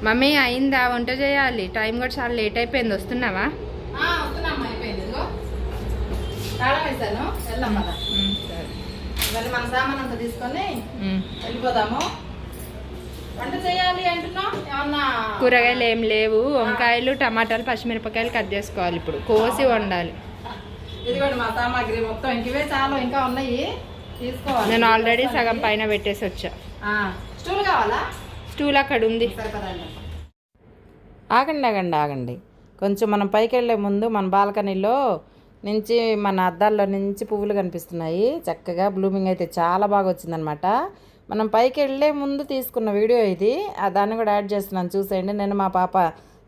Mummy అయిందా? వంట చేయాలి, టైం కూడా చాలా లేట్ అయిపోయింది. వస్తున్నావా? మన సామాన్ అంతా తీసుకొని వెళ్ళిపోదాము. వంట చేయాలి అంటున్నాం. ఏమన్నా కూరగాయలు ఏం లేవు. వంకాయలు, టమాటాలు, పచ్చిమిరపకాయలు కట్ చేసుకోవాలి. ఇప్పుడు కోసి వండాలి. ఇదిగోండి మా సామాగ్రి మొత్తం. ఇంకవే చాలా ఇంకా ఉన్నాయి, తీసుకోవాలి. నేను ఆల్రెడీ సగం పైన పెట్టేసి వచ్చా. స్టూల్ కావాలా? స్టూల్ అక్కడ ఉంది. ఆగండి. కొంచెం మనం పైకి వెళ్ళే ముందు మన బాల్కనీలో నుంచి మన అద్దాల్లో నుంచి పువ్వులు కనిపిస్తున్నాయి. చక్కగా బ్లూమింగ్ అయితే చాలా బాగా వచ్చిందనమాట. మనం పైకి వెళ్ళే ముందు తీసుకున్న వీడియో ఇది. దాన్ని కూడా యాడ్ చేస్తున్నాను, చూసేయండి. నేను మా పాప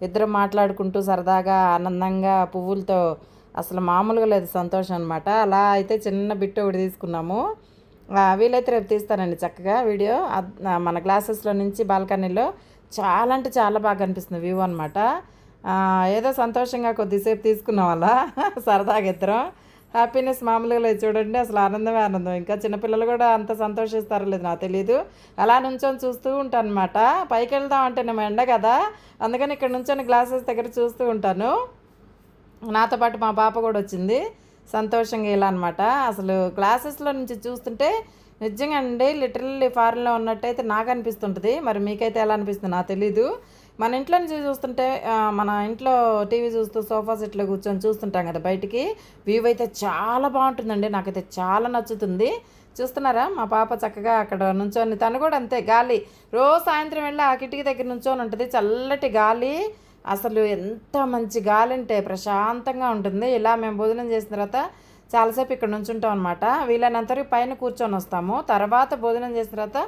ఇద్దరం మాట్లాడుకుంటూ సరదాగా ఆనందంగా పువ్వులతో అసలు మామూలుగా లేదు సంతోషం అనమాట. అలా అయితే చిన్న బిట్ ఒకటి తీసుకున్నాము. వీలైతే రేపు తీస్తానండి చక్కగా వీడియో. మన గ్లాసెస్లో నుంచి బాల్కనీలో చాలా అంటే చాలా బాగా కనిపిస్తుంది వ్యూ అనమాట. ఏదో సంతోషంగా కొద్దిసేపు తీసుకున్నాం అలా సరదాగా ఇద్దరం. హ్యాపీనెస్ మామూలుగా లేదు చూడండి, అసలు ఆనందమే ఆనందం. ఇంకా చిన్నపిల్లలు కూడా అంత సంతోషిస్తారో లేదు నాకు తెలియదు. అలా నుంచొని చూస్తూ ఉంటాను అనమాట. పైకి వెళ్దాం అంటే నేను ఎండ కదా, అందుకని ఇక్కడ నుంచొని గ్లాసెస్ దగ్గర చూస్తూ ఉంటాను. నాతో పాటు మా పాప కూడా వచ్చింది సంతోషంగా ఇలా అనమాట. అసలు గ్లాసెస్లో నుంచి చూస్తుంటే నిజంగా అండి లిటరల్లీ ఫారెన్లో ఉన్నట్టయితే నాకు అనిపిస్తుంటుంది. మరి మీకైతే ఎలా అనిపిస్తుంది నాకు తెలీదు. మన ఇంట్లో నుంచి చూస్తుంటే మన ఇంట్లో టీవీ చూస్తూ సోఫా సెట్లో కూర్చొని చూస్తుంటాం కదా, బయటికి వ్యూ అయితే చాలా బాగుంటుందండి. నాకైతే చాలా నచ్చుతుంది. చూస్తున్నారా మా పాప చక్కగా అక్కడ నుంచొని, తను కూడా అంతే గాలి. రోజు సాయంత్రం వెళ్ళి ఆ కిటికీ దగ్గర నుంచొని ఉంటుంది, చల్లటి గాలి. అసలు ఎంత మంచి గాలి అంటే ప్రశాంతంగా ఉంటుంది. ఇలా మేము భోజనం చేసిన తర్వాత చాలాసేపు ఇక్కడ నుంచుంటాం అనమాట. వీలైనంతవరకు పైన కూర్చొని వస్తాము. తర్వాత భోజనం చేసిన తర్వాత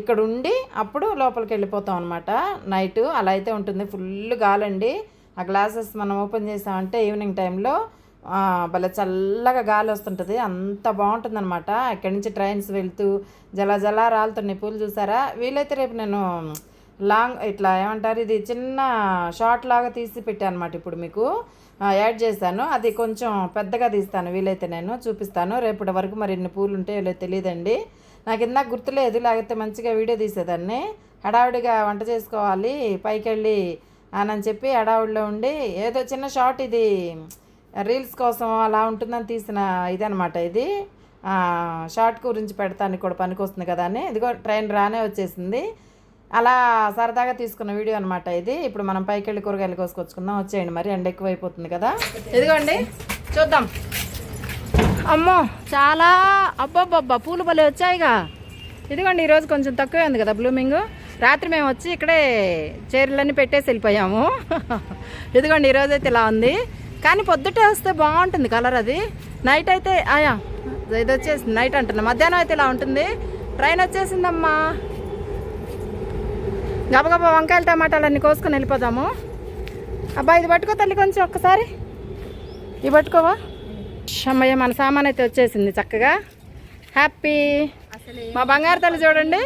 ఇక్కడ ఉండి అప్పుడు లోపలికి వెళ్ళిపోతాం అనమాట. నైట్ అలా అయితే ఉంటుంది. ఫుల్ గాలండి. ఆ గ్లాసెస్ మనం ఓపెన్ చేసామంటే ఈవినింగ్ టైంలో భలే చల్లగా గాలి వస్తుంటుంది. అంత బాగుంటుంది అనమాట. ఇక్కడి నుంచి ట్రైన్స్ వెళ్తూ జల రాలుతున్నాయి పూలు, చూసారా? వీలైతే రేపు నేను లాంగ్ ఇట్లా ఏమంటారు, ఇది చిన్న షార్ట్ లాగా తీసి పెట్టాను అనమాట. ఇప్పుడు మీకు యాడ్ చేశాను. అది కొంచెం పెద్దగా తీస్తాను, వీలైతే నేను చూపిస్తాను. రేపటి వరకు మరి ఎన్ని పూలు ఉంటాయో తెలియదండి నాకు. ఇందాక గుర్తులేదు, లేకపోతే మంచిగా వీడియో తీసేదాన్ని. హడావుడిగా వంట చేసుకోవాలి పైకి వెళ్ళి అని చెప్పి హడావుడిలో ఉండి ఏదో చిన్న షార్ట్, ఇది రీల్స్ కోసం అలా ఉంటుందని తీసిన ఇదనమాట. ఇది షార్ట్ గురించి పెడతానికి కూడా పనికి వస్తుంది కదా అని. ఇదిగో ట్రైన్ రానే వచ్చేసింది. అలా సరదాగా తీసుకున్న వీడియో అనమాట ఇది. ఇప్పుడు మనం పైకి వెళ్ళి కూరగాయలు కోసుకొచ్చుకుందాం. వచ్చేయండి, మరి ఎండ ఎక్కువైపోతుంది కదా. ఇదిగోండి చూద్దాం. అమ్మో చాలా అబ్బబ్బబ్బా పూలు భలే వచ్చాయిగా. ఇదిగోండి ఈరోజు కొంచెం తక్కువే ఉంది కదా బ్లూమింగ్. రాత్రి మేము వచ్చి ఇక్కడే చీరలన్నీ పెట్టేసి వెళ్ళిపోయాము. ఇదిగోండి ఈరోజైతే ఇలా ఉంది, కానీ పొద్దుటే వస్తే బాగుంటుంది కలర్. అది నైట్ అయితే ఇది వచ్చేసింది, నైట్ అంటున్నా, మధ్యాహ్నం అయితే ఇలా ఉంటుంది. ట్రైన్ వచ్చేసిందమ్మా. గబగబా వంకాయలు టమాటాలు అన్నీ కోసుకొని వెళ్ళిపోదాము. అబ్బా ఇది పట్టుకో తల్లి, కొంచెం ఒక్కసారి ఇవి పట్టుకోవా. అమ్మయ్య మన సామాన్ అయితే వచ్చేసింది చక్కగా. హ్యాపీ. మా బంగారు తల్లి చూడండి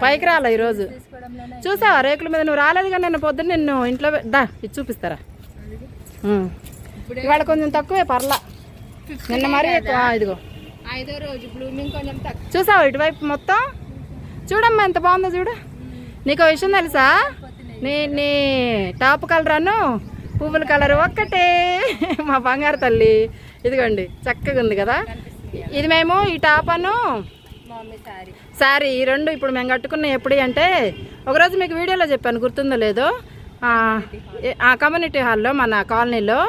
పైకి రాలే ఈరోజు. చూసావా రేకుల మీద? నువ్వు రాలేదు కానీ నేను పొద్దున్న నిన్ను ఇంట్లో ఇది చూపిస్తారా. ఇవాళ కొంచెం తక్కువే, పర్లా. నిన్న మరీ ఎక్కువ. ఇదిగో 5వ రోజు బ్లూమింగ్ కొంచెం తక్కువ. చూసావా ఇటువైపు మొత్తం? చూడమ్మా ఎంత బాగుందో చూడు. నీకు విషయం తెలుసా? నీ టాప్ కలర్ అను పువ్వుల కలర్ ఒక్కటే. మా బంగారు తల్లి ఇదిగోండి చక్కగా ఉంది కదా. ఇది మేము ఈ టాప్ అను శారీ ఈ రెండు ఇప్పుడు మేము కట్టుకున్నాం. ఎప్పుడు అంటే ఒకరోజు మీకు వీడియోలో చెప్పాను, గుర్తుందో లేదో. ఆ కమ్యూనిటీ హాల్లో మన కాలనీలో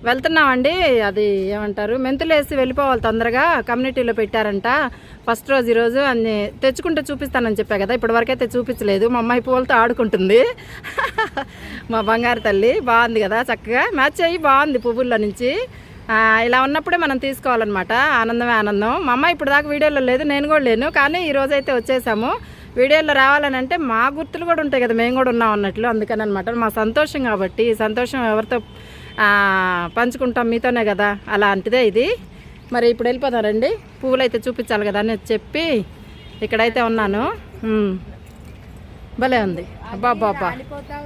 వెళ్తున్నామండి. అది ఏమంటారు, మెంతులు వేసి వెళ్ళిపోవాలి తొందరగా, కమ్యూనిటీలో పెట్టారంట ఫస్ట్ రోజు. ఈరోజు అన్ని తెచ్చుకుంటే చూపిస్తానని చెప్పా కదా, ఇప్పటి వరకైతే చూపించలేదు. మా అమ్మాయి పూలతో ఆడుకుంటుంది. మా బంగారు తల్లి బాగుంది కదా, చక్కగా మ్యాచ్ అయ్యి బాగుంది పువ్వుల్లో నుంచి. ఇలా ఉన్నప్పుడే మనం తీసుకోవాలన్నమాట. ఆనందమే ఆనందం. మా అమ్మాయి ఇప్పుడు దాకా వీడియోలో లేదు, నేను కూడా లేను, కానీ ఈరోజు అయితే వచ్చేసాము. వీడియోలో రావాలని అంటే మా గుర్తులు కూడా ఉంటాయి కదా, మేము కూడా ఉన్నాం అన్నట్లు. అందుకని అనమాట మా సంతోషం కాబట్టి. ఈ సంతోషం ఎవరితో పంచుకుంటాం, మీతోనే కదా, అలాంటిదే ఇది. మరి ఇప్పుడు వెళ్ళిపోతారండి, పువ్వులు అయితే చూపించాలి కదా అని చెప్పి ఇక్కడైతే ఉన్నాను. భలే ఉంది. అబ్బా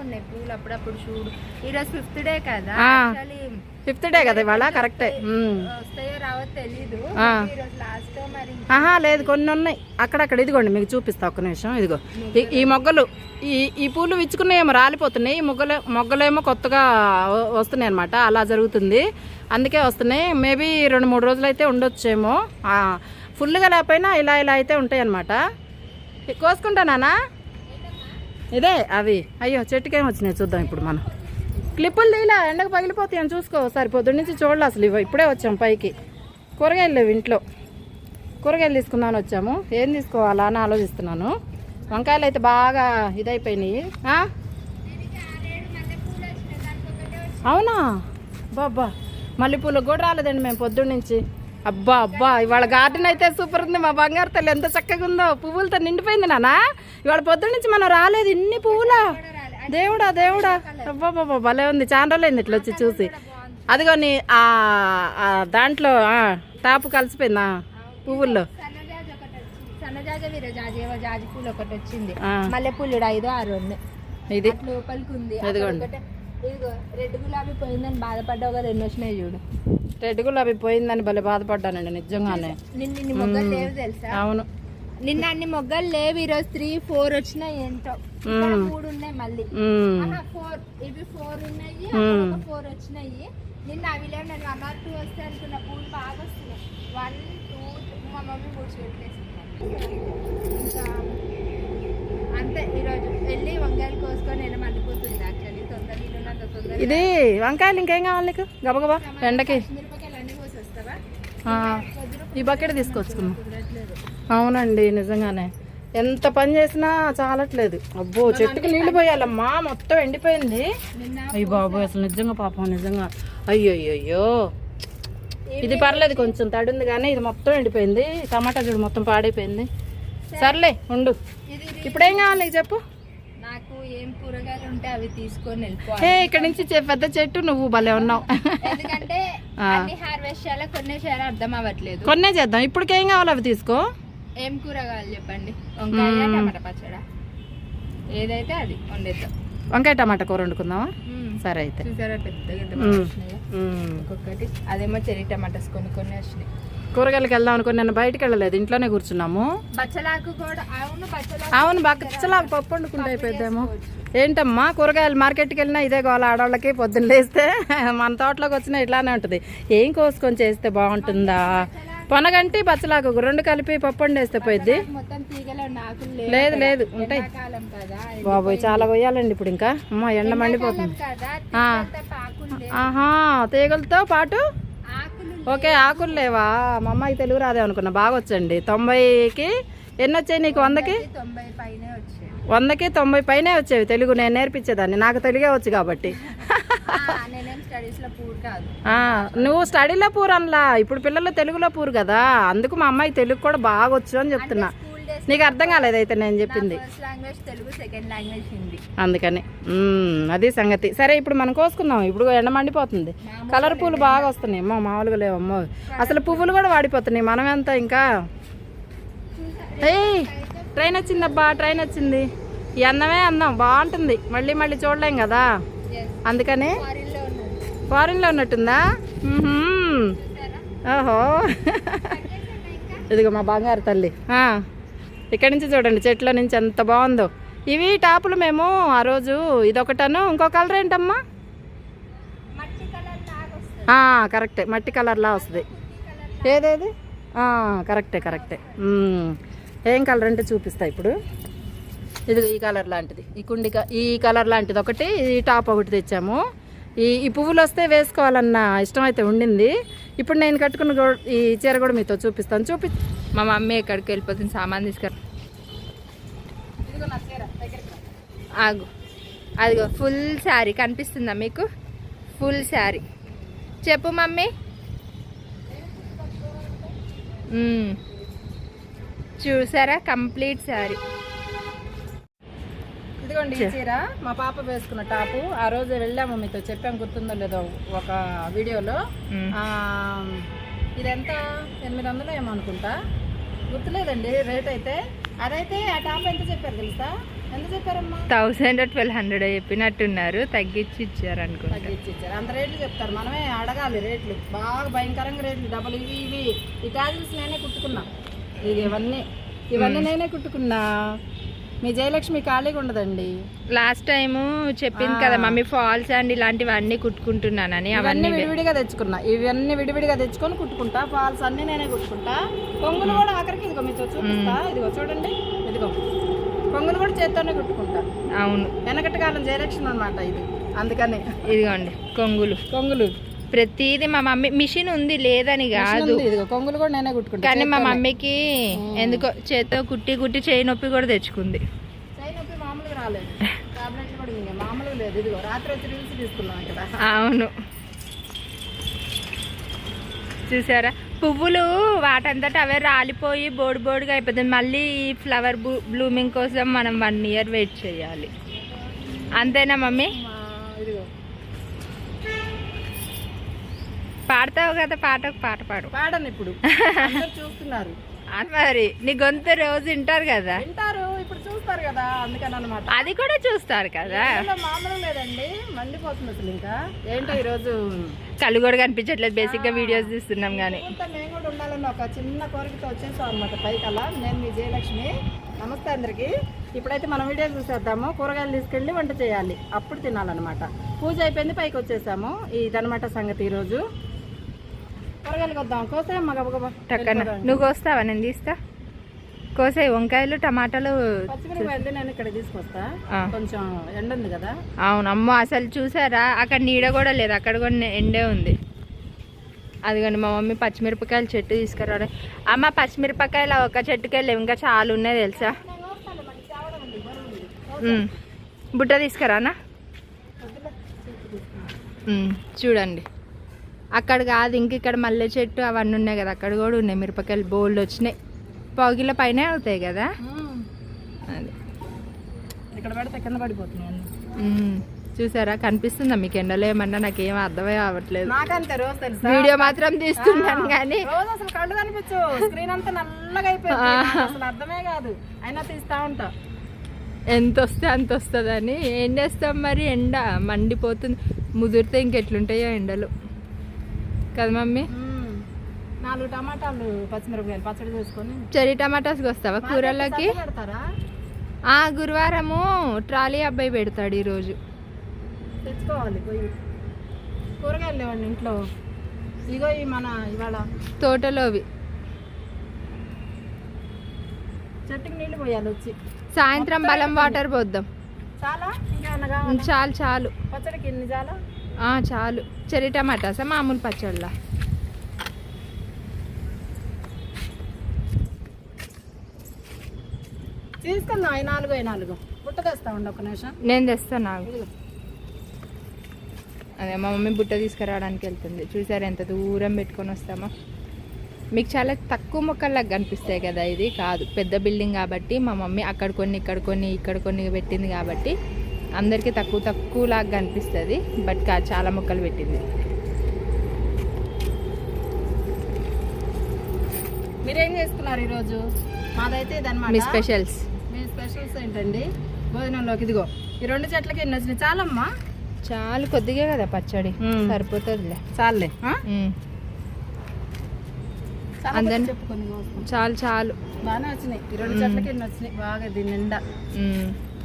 ఉన్నాయి పూలు అప్పుడప్పుడు చూడు. ఈరోజు 5th డే కదా, 5th డే కదా ఇవాళ, కరెక్టే. వస్తాయో రావో తెలీదు. ఆ. ఈరోజు లాస్ట్ మరి ఆహా లేదు, కొన్ని ఉన్నాయి అక్కడక్కడ. ఇదిగోండి మీకు చూపిస్తా ఒక్క నిమిషం. ఇదిగో ఈ మొగ్గలు, ఈ పూలు విచ్చుకున్నాయేమో రాలిపోతున్నాయి, ఈ మొగ్గలేమో కొత్తగా వస్తున్నాయి అనమాట. అలా జరుగుతుంది, అందుకే వస్తున్నాయి. మేబీ 2-3 రోజులు అయితే ఉండొచ్చేమో, ఫుల్గా లేకపోయినా ఇలా అయితే ఉంటాయి అనమాట. కోసుకుంటానా ఇదే అవి. అయ్యో చెట్టుకేం వచ్చినాయి చూద్దాం ఇప్పుడు మనం. క్లిప్పులు తీలా, ఎండకు పగిలిపోతాయి అని చూసుకో. సరే పొద్దున్న నుంచి చూడలే అసలు, ఇప్పుడే వచ్చాం పైకి. కూరగాయలు లేవు ఇంట్లో, కూరగాయలు తీసుకుందామని వచ్చాము. ఏం తీసుకోవాలా అని ఆలోచిస్తున్నాను. వంకాయలు అయితే బాగా ఇదైపోయినాయి. అవునా బాబా, మల్లెపూలకు కూడా రాలేదండి మేము పొద్దున్న నుంచి. అబ్బా ఇవాళ గార్డెన్ అయితే సూపర్ ఉంది. మా బంగారు తల్లి ఎంత చక్కగా ఉందో, పువ్వులతో నిండిపోయింది నాన్న. ఇవాళ పొద్దున్న నుంచి మనం రాలేదు, ఇన్ని పువ్వులా, దేవుడా అబ్బా భలే ఉంది. చాలా రోజులైంది ఇట్లా వచ్చి చూసి. అదిగోని దాంట్లో టాపు కలిసిపోయిందా పువ్వుల్లో. జాజి పూలు ఒకటి వచ్చింది, మల్లెపూలు 5-6 ఉన్నాయి. ఇది లోపలికి ఉంది. ఇదిగోండి, ఇదిగో రెడ్ గులాబీ పోయిందని బాధపడ్డావు కదా, 2 వచ్చినాయి చూడు. రెడ్ గులాబీ పోయిందని భలే బాధపడ్డానండి నిజంగానే. నిన్న మొగ్గలు లేవు తెలుసా? అవును, నిన్న అన్ని మొగ్గలు లేవు, ఈరోజు 3-4 వచ్చినాయి. ఏంటో 3 ఉన్నాయి మళ్ళీ. 4 ఇవి 4 ఉన్నాయి, 4 వచ్చినాయి. నిన్న అవి లేవు. నేను 1 or 2 వస్తే అనుకున్న, పూలు బాగా వస్తున్నాయి. 1, 2 మా మమ్మీ 3 చెట్లేసింది. ఇంకా అంతే. ఈరోజు వెళ్ళి వంకాయలు కోసుకొని నేను మండిపోతుంది. యాక్చువల్లీ తొందర నీళ్ళున్నంత తొందర. ఇది వంకాయలు ఇంకేం కావాలి నీకు గబగబా ఎండకి? మిరపకాయలు అన్ని కోసి వస్తావా? ఈ బకెట్ తీసుకొచ్చుకున్నాం. అవునండి నిజంగానే, ఎంత పని చేసినా చాలట్లేదు. అబ్బో చెట్టుకి నీళ్లు పోయాలమ్మా, మొత్తం ఎండిపోయింది. అయ్యి బాబు అసలు నిజంగా పాపం, నిజంగా అయ్యో. ఇది పర్లేదు కొంచెం తడి ఉంది, కానీ ఇది మొత్తం ఎండిపోయింది. టమాటా చూడు మొత్తం పాడైపోయింది. సర్లే ఉండు, ఇప్పుడేం కావాలి నీకు చెప్పు. నాకు ఏం కూరగాయలు ఉంటే అవి తీసుకొని వెళ్ళిపో. ఇక్కడ నుంచి పెద్ద చెట్టు, నువ్వు భలే ఉన్నావు. ఎందుకంటే అన్ని హార్వెస్ట్ చేయాలా, కొన్నే చేయాలా అర్థం అవ్వట్లేదు. కొన్నే చేద్దాం. ఇప్పటికేం కావాలి అవి తీసుకో. ఏం కూరగాయలు చెప్పండి? వంకాయ టమాటా పచ్చడా, ఏదైతే అది వండేద్దాం. వంకాయ టమాటా కూర వండుకుందామా? సరే అయితే. చూసారా పెద్దగా ఒక్కొక్కటి. అదేమో చెర్రీ టమాటాస్ కొన్ని వచ్చినాయి. కూరగాయలకి వెళ్దాం అనుకుని నేను బయటకు వెళ్ళలేదు, ఇంట్లోనే కూర్చున్నాము. బచ్చలాకు కూడా. అవును బచ్చలాకు పప్పు వండుకుంటే అయిపోద్దేమో. ఏంటమ్మా కూరగాయలు మార్కెట్కి వెళ్ళినా ఇదే గోల ఆడవాళ్ళకి. పొద్దున్న లేస్తే మన తోటలోకి వచ్చినా ఇట్లానే ఉంటుంది. ఏం కోసుకొని చేస్తే బాగుంటుందా? పొనగంటి బచ్చలాకు 2 కలిపి పప్పు వండేస్తే పోయిద్ది. లేదు ఉంటాయి బాబోయ్, చాలా పోయాలండి ఇప్పుడు. ఇంకా అమ్మ ఎండ మండిపోతుంది. ఆహా తీగలతో పాటు ఓకే, ఆకులు లేవా? మా అమ్మాయికి తెలుగు రాదే అనుకున్నా, బాగా వచ్చండి. 90కి ఎన్ని వచ్చాయి నీకు? 100కి 90 పైనే వచ్చేవి. తెలుగు నేను నేర్పించేదాన్ని, నాకు తెలుగే వచ్చు కాబట్టి. నువ్వు స్టడీలో పూర్ అనలా, ఇప్పుడు పిల్లలు తెలుగులో పూర్ కదా, అందుకు మా అమ్మాయి తెలుగు కూడా బాగా వచ్చు అని చెప్తున్నా. నీకు అర్థం కాలేదైతే నేను చెప్పింది, అందుకని. అది సంగతి. సరే ఇప్పుడు మనం కోసుకుందాం. ఇప్పుడు ఎండ మండిపోతుంది, కలర్ పూలు బాగా వస్తున్నాయి. అమ్మో మామూలుగా లేవమ్మో, అసలు పువ్వులు కూడా వాడిపోతున్నాయి. మనం ఎంత ఇంకా. ఏయ్ ట్రైన్ వచ్చిందబ్బా, ట్రైన్ వచ్చింది. ఈ అన్నమే అందం బాగుంటుంది, మళ్ళీ చూడలేం కదా, అందుకని. ఫారిన్లో ఉన్నట్టుందా? ఓహో ఇదిగో మా బంగారు తల్లి. ఇక్కడి నుంచి చూడండి చెట్ల నుంచి ఎంత బాగుందో. ఇవి టాపులు మేము ఆ రోజు ఇదొకటను, ఇంకో కలర్ ఏంటమ్మా? కరెక్టే, మట్టి కలర్లా వస్తుంది. ఏదేది కరెక్టే. ఏం కలర్ అంటే చూపిస్తా ఇప్పుడు. ఇది ఈ కలర్ లాంటిది, ఈ కలర్ లాంటిది ఒకటి, ఈ టాప్ ఒకటి తెచ్చాము. ఈ పువ్వులు వస్తే వేసుకోవాలన్న ఇష్టం అయితే ఉండింది. ఇప్పుడు నేను కట్టుకున్న ఈ చీర కూడా మీతో చూపిస్తాను. మా మమ్మీ ఎక్కడికి వెళ్ళిపోతుంది, సామాన్ తీసుకురా. ఆగు, అదిగో ఫుల్ శారీ కనిపిస్తుందా మీకు? ఫుల్ శారీ చెప్పు మమ్మీ. చూసారా కంప్లీట్ శారీ. ఇదిగోండి ఈ చీర మా పాప వేసుకున్న టాపు. ఆ రోజు వెళ్ళాము, మీతో చెప్పాము గుర్తుందో లేదో ఒక వీడియోలో. ఇదెంత 800 ఏమో అనుకుంటా, గుర్తులేదండి రేట్ అయితే. అదైతే ఆ టాప్ ఎంత చెప్పారు తెలుసా? ఎంత చెప్పారమ్మా? 1000-1200 చెప్పినట్టున్నారు, తగ్గించి ఇచ్చారు అనుకుంటా. తగ్గించి ఇచ్చారు. అంత రేట్లు చెప్తారు, మనమే అడగాలి రేట్లు. బాగా భయంకరంగా రేట్లు, డబ్బులు. ఇవి ఈ ట్యాజిల్స్ నేనే కుట్టుకున్నా. ఇవన్నీ నేనే కుట్టుకున్నా. మీ జయలక్ష్మి ఖాళీగా ఉండదండి. లాస్ట్ టైము చెప్పింది కదా మమ్మీ, ఫాల్స్ అండ్ ఇలాంటివన్నీ కుట్టుకుంటున్నానని. అవన్నీ విడివిడిగా తెచ్చుకున్నా. ఇవన్నీ విడివిడిగా తెచ్చుకొని కుట్టుకుంటా. ఫాల్స్ అన్ని నేనే కుట్టుకుంటా. కొంగులు కూడా ఆఖరికి ఇదిగో మీతో చూపిస్తా. ఇదిగో చూడండి, ఇదిగో కొంగులు కూడా చేత్తోనే కుట్టుకుంటా. అవును, వెనకటి కాలం జయలక్ష్మి అనమాట ఇది. అందుకని ఇదిగోండి కొంగులు ప్రతిదీ మా మమ్మీ. మిషన్ ఉంది లేదని కాదు, ఇదిగో కొంగులు కూడా నేనే కుట్టుకుంటా. కానీ మా మమ్మీకి ఎందుకో చేత్తో కుట్టి చేయి నొప్పి కూడా తెచ్చుకుంది. చేయి నొప్పి మామూలుగా రాలేదు, టాబ్లెట్లు కూడా ఇంకా మామూలుగా లేదు. ఇదిగో రాత్రి వచ్చి రీల్స్ తీసుకున్నాం ఇక్కడ. అవును, చూసారా పువ్వులు వాటంతట అవే రాలిపోయి బోడుగా అయిపోతుంది. మళ్ళీ ఈ ఫ్లవర్ బ్లూమింగ్ కోసం మనం 1 year వెయిట్ చేయాలి. అంతేనా మమ్మీ? ఇదిగో పాడతావు కదా, పాట పాడు. పాడను ఇప్పుడు, అందరూ చూస్తున్నారు. మరి నీ గొంతు రోజు వింటారు కదా, వింటారు, ఇప్పుడు చూస్తారు కదా, అందుకని అనమాట. అది కూడా చూస్తారు కదా. మామూలు లేదండి, మండిపోతుంది అసలు. ఇంకా ఏంటో ఈరోజు కళ్ళు కూడా కనిపించట్లేదు, బేసిక్ గా వీడియోస్ తీస్తున్నాం కానీ. మేము కూడా ఉండాలని ఒక చిన్న కోరికతో వచ్చేసాం అనమాట పైకల్లా. నేను మీ జయలక్ష్మి. నమస్తే అందరికి. ఇప్పుడైతే మనం వీడియో చూసేద్దాము. కూరగాయలు తీసుకెళ్ళి వంట చేయాలి, అప్పుడు తినాలన్నమాట. పూజ అయిపోయింది, పైకి వచ్చేసాము. ఇదనమాట సంగతి. ఈరోజు కూరగాయలు వద్దాం. కోసే మగబగబా టక్కన నువ్వు కోస్తావా? నేను తీస్తా. కోసే వంకాయలు, టమాటాలు, పచ్చిమిరపకాయలు నేను ఇక్కడ తీసుకొస్తా. కొంచెం ఎండ ఉంది కదా. అవును అమ్మ, అసలు చూసారా అక్కడ నీడ కూడా లేదు, అక్కడ కూడా ఎండే ఉంది. అదిగోండి మా మమ్మీ పచ్చిమిరపకాయలు చెట్టు తీసుకురాడు. అమ్మ పచ్చిమిరపకాయలు ఒక చెట్టుకే లేవు, ఇంకా చాలా ఉన్నాయి తెలుసా. బుట్ట తీసుకురానా? చూడండి అక్కడ కాదు, ఇంక ఇక్కడ మల్లె చెట్టు అవన్నీ ఉన్నాయి కదా, అక్కడ కూడా ఉన్నాయి మిరపకాయలు. బోల్డ్ వచ్చినాయి, పావుకిల పైన అవుతాయి కదా. అది ఇక్కడ పడితే కింద పడిపోతున్నాయి. చూసారా, కనిపిస్తుందా మీకు ఎండలో? ఏమన్నా నాకేం అర్థమే అవ్వట్లేదు. నాకంతే రోజు తెలుసు, వీడియో మాత్రం తీస్తున్నాను కానీ రోజు అసలు కళ్ళు కనిపించు. స్క్రీన్ అంతా నల్లగా అయిపోయింది, అసలు అర్థమే కాదు. అయినా తీస్తా ఉంటా. ఎంత వస్తే అంత వస్తుందని. ఏం చేస్తాం మరి, ఎండ మండిపోతుంది. ముదిరితే ఇంకెట్లుంటాయో ఎండలు కదా మమ్మీ. 4 టమాటాలు, పచ్చిమిరపకాయలు పచ్చడి చేసుకొని. చెరీ టమాటాస్కి వస్తావా కూరలోకి? పెడతారా? గురువారము ట్రాలీ అబ్బాయి పెడతాడు. ఈరోజు తెచ్చుకోవాలి పోయి. కూరగాయలు లేవండి ఇంట్లో. ఇగో ఈ మన ఇవాళ తోటలోవి. చెట్టుకి నీళ్ళు పోయాలి వచ్చి. సాయంత్రం బలం వాటర్ పోద్దాం. చాలా ఇంకా చాలు పచ్చడికి ఇన్ని చాలా. చాలు. చెరీ టమాటాసా మామూలు పచ్చళ్ళ? తీసుకుందాం. 4 బుట్ట తెస్తా ఉండి ఒక నిమిషం. నేను తెస్తాను నాకు. అదే మా మమ్మీ బుట్ట తీసుకురావడానికి వెళ్తుంది. చూసారు ఎంత దూరం పెట్టుకొని వస్తామో. మీకు చాలా తక్కువ మొక్కల్లాగా కనిపిస్తాయి కదా, ఇది కాదు పెద్ద బిల్డింగ్ కాబట్టి మా మమ్మీ అక్కడ కొన్ని ఇక్కడ కొన్ని ఇక్కడ కొన్ని పెట్టింది కాబట్టి అందరికీ తక్కువలాగా కనిపిస్తుంది. బట్ చాలా మొక్కలు పెట్టింది. మీరేం చేసుకున్నారు ఈరోజు? మాదైతే ఇదన్నమాట మీ స్పెషల్స్. మీ స్పెషల్స్ ఏంటండి? భోజనంలోకి ఇదిగో ఈ 2 చెట్లకి ఎన్ని వచ్చినాయి? చాలమ్మా, చాలు. కొద్దిగా కదా పచ్చడి, సరిపోతుందిలే. చాలులే. చాలు బాగానే వచ్చినాయి. ఈ 2 చెట్లకి ఎన్ని వచ్చినాయి? బాగా దీని నిండా.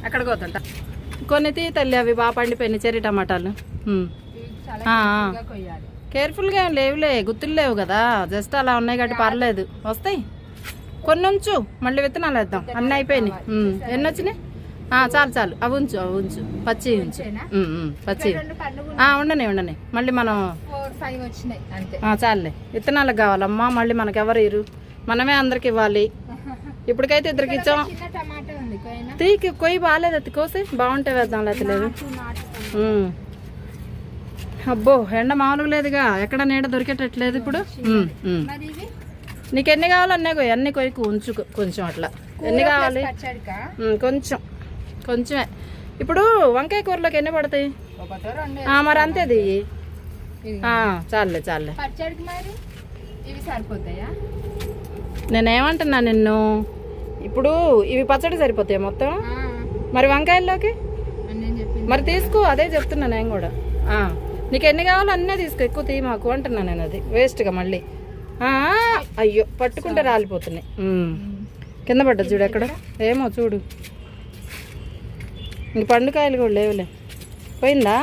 అక్కడ పోతుంట కొన్ని తల్లి, అవి బాగా పండిపోయినాయి చెర్రీ టమాటాలు. కేర్ఫుల్గా ఏం లేవులే, గుత్తులు లేవు కదా, జస్ట్ అలా ఉన్నాయి కాబట్టి పర్లేదు, వస్తాయి. కొన్ని ఉంచు, మళ్ళీ విత్తనాలు వేద్దాం. అన్నీ అయిపోయినాయి. ఎన్ని వచ్చినాయి? చాలు అవి ఉంచు పచ్చి ఉంచు. పచ్చి ఉండని మళ్ళీ మనం 4-5 వచ్చినాయి అంతే. చాలులే, విత్తనాలకు కావాలమ్మా. మళ్ళీ మనకు ఎవరు ఇరు, మనమే అందరికి ఇవ్వాలి. ఇప్పటికైతే 2 ఇచ్చాం. తీకి కొయ్యి బాగాలేదు, అది కోసి బాగుంటే వేద్దాం, లేకపోతే లేదు. అబ్బో ఎండ మామూలుగా లేదుగా, ఎక్కడ నీడ దొరికేటట్లేదు ఇప్పుడు. నీకు ఎన్ని కావాలో అన్నీ కొయ్యకు ఉంచు, కొంచెం అట్లా. ఎన్ని కావాలి? కొంచెమే. ఇప్పుడు వంకాయ కూరలోకి ఎన్ని పడతాయి? మరి అంతేది. చాలులే. నేనేమంటున్నా నిన్ను, ఇప్పుడు ఇవి పచ్చడి సరిపోతాయి మొత్తం? మరి వంకాయల్లోకి అని నేను చెప్పింది. మరి తీసుకో, అదే చెప్తున్నా నేను కూడా. నీకు ఎన్ని కావాలో అన్నీ తీసుకో, ఎక్కువ తీ మాకు అంటున్నా నేను. అది వేస్ట్గా మళ్ళీ. అయ్యో పట్టుకుంటే రాలిపోతున్నాయి. కింద పడ్డది చూడు ఎక్కడ, ఏమో చూడు. ఇంక పండుకాయలు కూడా లేవులే. పోయిందా?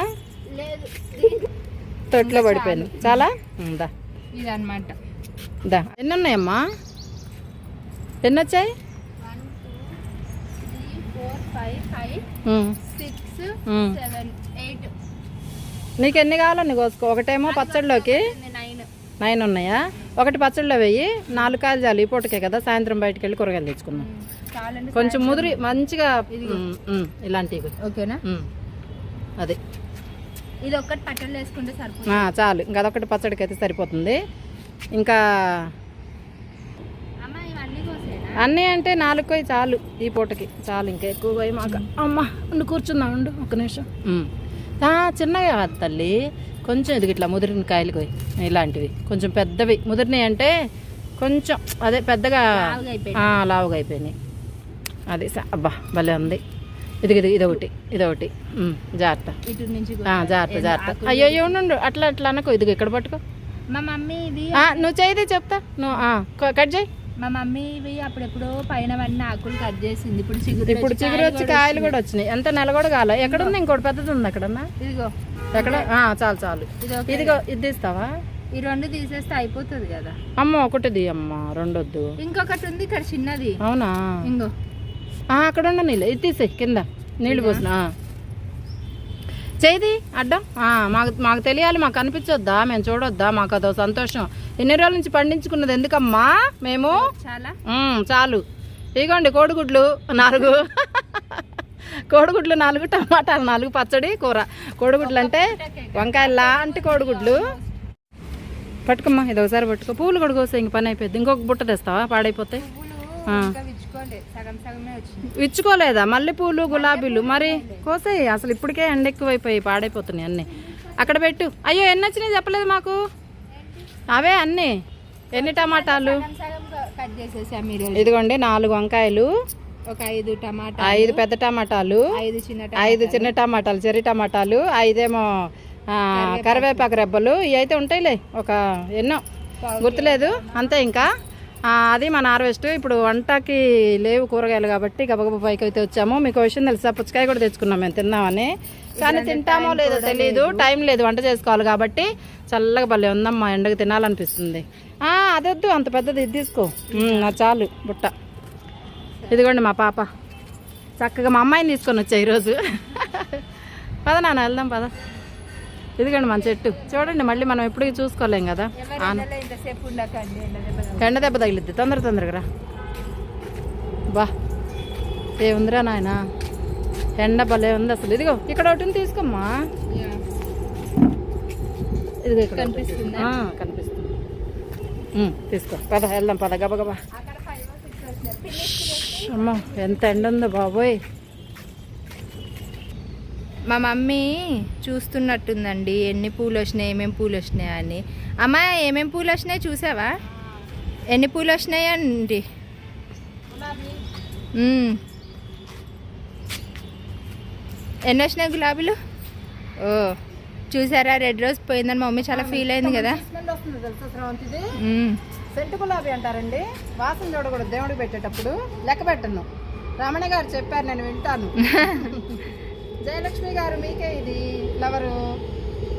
లేదు, తొట్లో పడిపోయింది. చాలా దా ఇదన్నమాట. దా. ఎన్ని ఉన్నాయమ్మా? ఎన్ని వచ్చాయి? 1 2 3 4 5 6 7 8. నీకు ఎన్ని కావాలో నీకు కోసుకో. ఒకటేమో పచ్చడిలోకి 9 ఉన్నాయా? ఒకటి పచ్చడిలో వెయ్యి. 4 కాయలు చాలు, ఈ పూటకే కదా. సాయంత్రం బయటకు వెళ్ళి కూరగాయలు తెచ్చుకుందాం. కొంచెం ముదిరి మంచిగా ఇలాంటివి. ఓకేనా? అదే ఇది ఒక్కటి పచ్చళ్ళు వేసుకుంటే సరిపోతుంది. చాలు, ఇంకా అదొకటి పచ్చడికి అయితే సరిపోతుంది. ఇంకా అన్నీ అంటే 4 కొయ్యి చాలు, ఈ పూటకి చాలు. ఇంకా ఎక్కువ కొయ్యి మాకు. అమ్మ ఉండు, కూర్చుందాం, ఉండు ఒక్క నిమిషం. చిన్నగా కాదు తల్లి, కొంచెం ఇది ఇట్లా ముదిరిన కాయలు కొయ్యి. ఇలాంటివి కొంచెం పెద్దవి ముదిరినాయి అంటే కొంచెం అదే పెద్దగా లావుగా అయిపోయినాయి. అది అబ్బా భలే ఉంది. ఇదొకటి జాగ్రత్త, జాగ్రత్త. అయ్యో ఉండు, అట్లా అనుకో. ఇదిగో ఇక్కడ పట్టుకో. మా మమ్మీ ఇది నువ్వు చేయి చెప్తా, నువ్వు కట్ చేయి. మా మమ్మీ ఇవి అప్పుడెప్పుడు పైన ఆకులు కట్ చేసింది. ఇప్పుడు చిగురు వచ్చి కాయలు కూడా వచ్చినాయి. ఎంత నెల కూడా కాలే. ఎక్కడ ఉంది? ఇంకోటి పెద్దది ఉంది అక్కడన్నా. ఇదిగో ఎక్కడ? చాలు. ఇదిగో ఇది తీస్తావా? ఈ 2 తీసేస్తే అయిపోతుంది కదా. అమ్మ ఒకటిది అమ్మ, 2 వద్దు. ఇంకొకటి ఉంది ఇక్కడ చిన్నది. అవునా? ఇంకో అక్కడ ఉన్న నీళ్ళు ఇది తీసేయి, కింద నీళ్ళు పోసిన చేయి అడ్డం. మాకు తెలియాలి, మాకు కనిపించొద్దా? మేము చూడొద్దా? మాకు అదో సంతోషం. ఎన్ని రోజుల నుంచి పండించుకున్నది ఎందుకమ్మా మేము. చాలు. ఇగోండి కోడిగుడ్లు 4, కోడిగుడ్లు 4, టమాటాలు 4, పచ్చడి కూర. కోడిగుడ్లు అంటే వంకాయలు లాంటి కోడిగుడ్లు. పట్టుకోమ్మా, ఇది ఒకసారి పట్టుకో. పూలు కూడా కోసే, ఇంక పని అయిపోద్ది. ఇంకొక బుట్ట తెస్తావా? పాడైపోతాయి. ఇచ్చుకోలేదా? మల్లెపూలు, గులాబీలు మరి కోసాయి. అసలు ఇప్పటికే ఎండ ఎక్కువైపోయి పాడైపోతున్నాయి అన్నీ. అక్కడ పెట్టు. అయ్యో ఎన్ని వచ్చినాయి చెప్పలేదు మాకు. అవే అన్నీ. ఎన్ని టమాటాలు? ఇదిగోండి 4 వంకాయలు, ఒక 5 టమాటా, 5 పెద్ద టమాటాలు, 5 చిన్న టమాటాలు, చెర్రీ టమాటాలు, 5 ఏమో కరివేపాకు రెబ్బలు. ఇవి అయితే ఉంటాయిలే, ఒక ఎన్నో గుర్తులేదు అంతే. ఇంకా అది మన హార్వెస్ట్. ఇప్పుడు వంటకి లేవు కూరగాయలు కాబట్టి గబగబ పైకి అయితే వచ్చాము. మీకు విషయం తెలుసా, పుచ్చకాయ కూడా తెచ్చుకున్నాం మేము తిందామని. కానీ తింటామో లేదో తెలీదు, టైం లేదు, వంట చేసుకోవాలి కాబట్టి. చల్లగా భలే ఉందమ్మా, ఎండకు తినాలనిపిస్తుంది. అదొద్దు, అంత పెద్దది ఇది తీసుకో, అది చాలు బుట్ట. ఇదిగోండి మా పాప చక్కగా మా అమ్మాయిని తీసుకొని వచ్చా ఈరోజు. పద నాన్న వెళ్దాం, పద. ఇదిగోండి మన చెట్టు చూడండి. మళ్ళీ మనం ఎప్పటికీ చూసుకోలేం కదా. ఎండ దెబ్బ తగిలిద్ది. తొందరగా రా. బా ఏముందిరా నాయన, ఎండ భలే ఉంది అసలు. ఇదిగో ఇక్కడ ఒకటి తీసుకోమ్మా. ఇదిగో ఇక్కడ కనిపిస్తుంది. తీసుకో, పద వెళ్దాం, పద గబగబా. అమ్మా ఎంత ఎండ ఉందో బాబోయ్. మా మమ్మీ చూస్తున్నట్టుందండి ఎన్ని పూలు వచ్చినాయి, ఏమేమి పూలు వచ్చినాయి అని. అమ్మా ఏమేమి పూలు వచ్చినాయి చూసావా? ఎన్ని పూలు వచ్చినాయి అండి? ఎన్ని వచ్చినాయి గులాబీలు? ఓ చూసారా, రెడ్ రోజ్ పోయిందని మమ్మీ చాలా ఫీల్ అయింది కదా. సెంటు గులాబీ అంటారండి. వాసన చూడకూడదు దేవుడికి పెట్టేటప్పుడు. లెక్క పెట్టను, రమణ గారు చెప్పారు, నేను వింటాను. జయలక్ష్మి గారు మీకే ఇది ఫ్లవరు.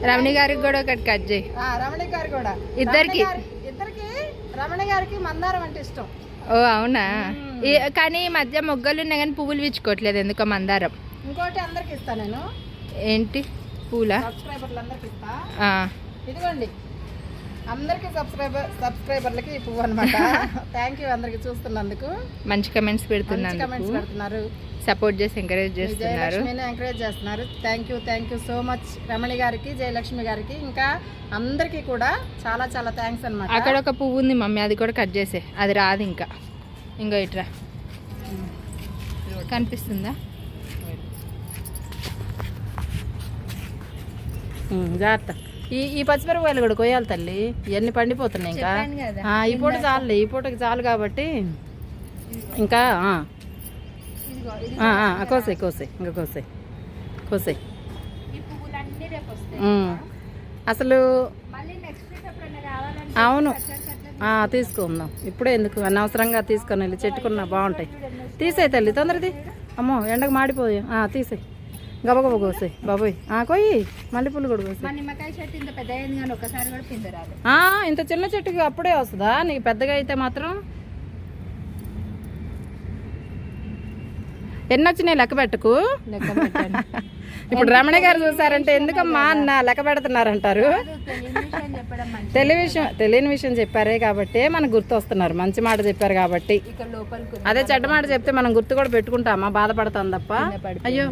రమణి గారికి కూడా ఒకటి కట్ చేయి. రమణి గారు కూడా ఇద్దరికి రమణి గారికి మందారం అంటే ఇష్టం. ఓ అవునా? కానీ ఈ మధ్య మొగ్గలు ఉన్నాయి కానీ పువ్వులు విచ్చుకోవట్లేదు ఎందుకో మందారం. ఇంకోటి అందరికి ఇస్తా నేను. ఏంటి పూల? సబ్స్క్రైబర్లు అందరికి ఇస్తా. ఇదిగోండి అందరికి సబ్స్క్రైబర్లకి ఈ పువ్వు అనమాట. థ్యాంక్ యూ అందరికి చూస్తున్నందుకు. మంచి కమెంట్స్ పెడుతున్నారు, సపోర్ట్ చేసి ఎంకరేజ్ చేస్తున్నారు. థ్యాంక్ యూ సో మచ్ రమణి గారికి, జయలక్ష్మి గారికి, ఇంకా అందరికీ కూడా చాలా చాలా థ్యాంక్స్ అనమాట. అక్కడ ఒక పువ్వు ఉంది మమ్మీ, అది కూడా కట్ చేసే. అది రాదు ఇంకా. ఇంకో ఇట్రా కనిపిస్తుందా? జాగ్రత్త. ఈ పచ్చిమిరపకాయలు కూడా కొయ్యాలి తల్లి, ఇవన్నీ పండిపోతున్నాయి. ఇంకా ఈ పూట చాలు, ఈ పూటకి చాలు కాబట్టి ఇంకా ఇదిగో ఇది కోసాయి కోసాయి ఇంకా కోసాయి కోసాయి. ఈ పువ్వులన్నీ రేపు వస్తాయి. అసలు మళ్ళీ నెక్స్ట్ వీక్ ఎప్పుడైనా కావాలంటే అవును కట్టర్ తీసుకుందాం. ఇప్పుడే ఎందుకు అనవసరంగా తీసుకొని వెళ్ళి చెట్టుకున్నా బాగుంటాయి. తీసేయి తల్లి తొందరది. అమ్మో ఎండకు మాడిపోయాం. తీసేయి గబగబ కోసాయి బాబోయ్. కొయ్యి మల్లెపూలు కూడా కోసాయి. మా నిమ్మకాయ చెట్టు ఇంత పెద్ద అయింది కానీ ఒకసారి కూడా పిందరాదు. ఇంత చిన్న చెట్టుకి అప్పుడే వస్తుందా? నీకు పెద్దగా అయితే మాత్రం ఎన్ని వచ్చినాయి లెక్క పెట్టుకు. లెక్క పెట్టండి. ఇప్పుడు రమణ గారు చూసారంటే ఎందుకమ్మా అన్న లెక్క పెడుతున్నారంటారు. చెప్పడం మంచి. తెలియని విషయం చెప్పారే కాబట్టి మనకు గుర్తు వస్తున్నారు. మంచి మాట చెప్పారు కాబట్టి. ఇక లోపలికి అదే చెడ్డ మాట చెప్తే మనం గుర్తు కూడా పెట్టుకుంటామా? బాధపడతాం తప్ప. అయ్యో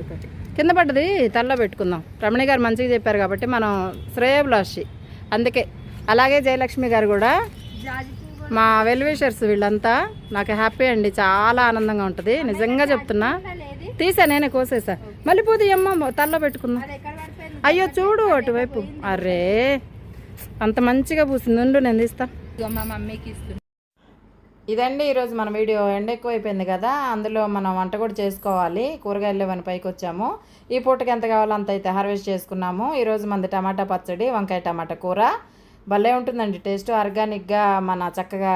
కింద పడ్డది తల్లో పెట్టుకుందాం. రమణి గారు మంచిగా చెప్పారు కాబట్టి మనం శ్రేయభిలాషి అందుకే. అలాగే జయలక్ష్మి గారు కూడా జాజి పువ్వు మా వెల్ విషర్స్ వీళ్ళంతా నాకు హ్యాపీ అండి. చాలా ఆనందంగా ఉంటుంది నిజంగా చెప్తున్నా. లేదు. తీసా నేనే కోసేసా. మళ్ళీ పూది అమ్మ తల్లో పెట్టుకుందాం. అది ఎక్కడ పడిపోయింది? అయ్యో చూడు అటువైపు. అరే అంత మంచిగా పూసింది. ఉండు నేను తీస్తా. ఇదిగో మా మమ్మీకి ఇస్తున్నా. ఇదండి ఈరోజు మన వీడియో. ఎండ ఎక్కువైపోయింది కదా, అందులో మనం వంట కూడా చేసుకోవాలి. కూరగాయలు లేవని పైకి వచ్చాము. ఈ పూటకి ఎంత కావాలో అంత అయితే హార్వెస్ట్ చేసుకున్నాము. ఈరోజు మనది టమాటా పచ్చడి, వంకాయ టమాటా కూర. భలే ఉంటుందండి టేస్ట్. ఆర్గానిక్గా మన చక్కగా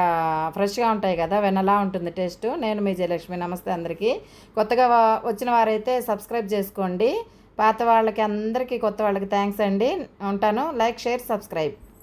ఫ్రెష్గా ఉంటాయి కదా, వెన్నలా ఉంటుంది టేస్ట్. నేను మీ జయలక్ష్మి. నమస్తే అందరికీ. కొత్తగా వచ్చిన వారైతే సబ్స్క్రైబ్ చేసుకోండి. పాత వాళ్ళకి అందరికీ కొత్త వాళ్ళకి థ్యాంక్స్ అండి. ఉంటాను. Like, share, subscribe.